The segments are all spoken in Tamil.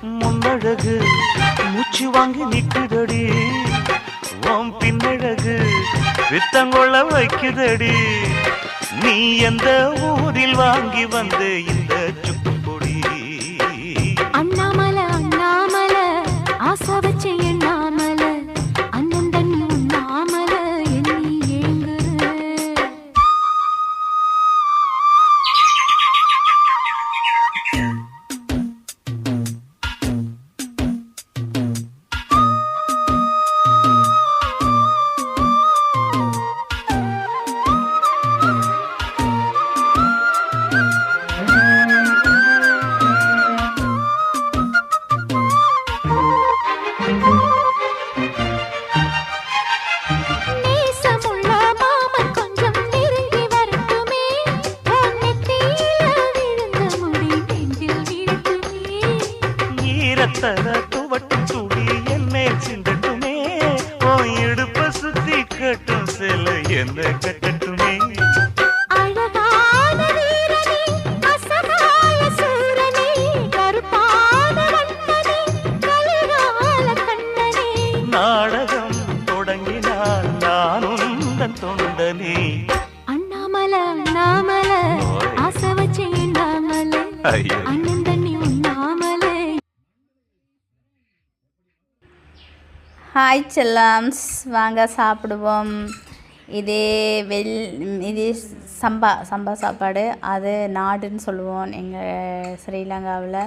முன்னழகு மூச்சு வாங்கி நிக்குதடி, ஓம் பின்னழகு வித்தங்கொள்ள வைக்குதடி. நீ எந்த ஊரில் வாங்கி வந்த இந்த சுக்கு பொடி? அண்ணாமலை அண்ணாமலை ஆசை வச்ச எண்ணாமலை, அண்ணன் தண்ணி உண்ணாமலை எண்ணி ஏங்குற. துவட்டும் துளி என்னை சிந்தட்டுமே, ஓ இடுப்ப சுத்தி கட்டும் சில என்ன கட்டட்டுமே. அழகான வீரனே அசகாய சூரனே, கருப்பான வண்ணனே கலிகால கண்ணனே. நாடகம் தொடங்கினால் நானும் தன் தொண்டனே. அண்ணாமலை அண்ணாமலை ஆசை வச்ச எண்ணாமலை, அண்ணன் தண்ணி உண்ணாமலை. ஹாய் செல்லம்ஸ், வாங்க சாப்பிடுவோம். இது இது சம்பா சாப்பாடு. அது நாடுன்னு சொல்லுவோம் எங்கள் ஸ்ரீலங்காவில்.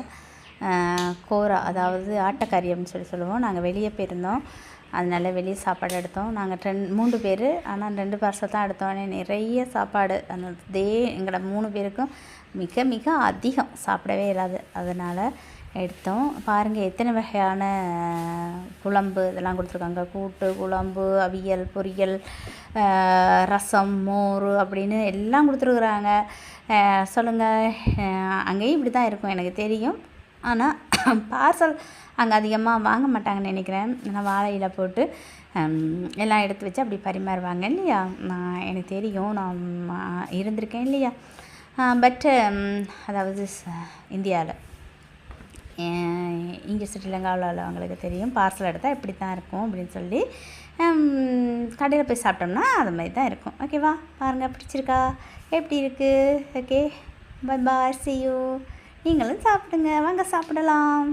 கோரா, அதாவது ஆட்டக்கறி அப்படின்னு சொல்லுவோம். நாங்கள் வெளியே போயிருந்தோம், அதனால வெளியே சாப்பாடு எடுத்தோம். நாங்கள் 3 பேர், ஆனால் 2 பார்சல் தான் எடுத்தோம். நிறைய சாப்பாடு, அந்த எங்களை 3 பேருக்கும் மிக மிக அதிகம், சாப்பிடவே இல்லாது. அதனால் எடுத்தோம். பாருங்கள் எத்தனை வகையான குழம்பு இதெல்லாம் கொடுத்துருக்காங்க. கூட்டு, குழம்பு, அவியல், பொரியல், ரசம், மோர் அப்படின்னு எல்லாம் கொடுத்துருக்குறாங்க. சொல்லுங்கள், அங்கேயும் இப்படி தான் இருக்கும் எனக்கு தெரியும். ஆனால் பார்சல் அங்கே அதிகமாக வாங்க மாட்டாங்கன்னு நினைக்கிறேன். ஆனால் வாழையில போட்டு எல்லாம் எடுத்து வச்சு அப்படி பரிமாறுவாங்க இல்லையா. எனக்கு தெரியும், நான் இருந்திருக்கேன் இல்லையா. பட் அதாவது இந்தியாவில், இங்கே ஸ்ரீலங்காவில் உள்ளவங்களுக்கு தெரியும் பார்சல் எடுத்தால் இப்படி தான் இருக்கும் அப்படின்னு சொல்லி. கடையில் போய் சாப்பிட்டோம்னா அது மாதிரி தான் இருக்கும். ஓகேவா, பாருங்கள் பிடிச்சிருக்கா, எப்படி இருக்குது? Okay, bye bye, see you. நீங்களும் சாப்பிடுங்க, வாங்க சாப்பிடலாம்.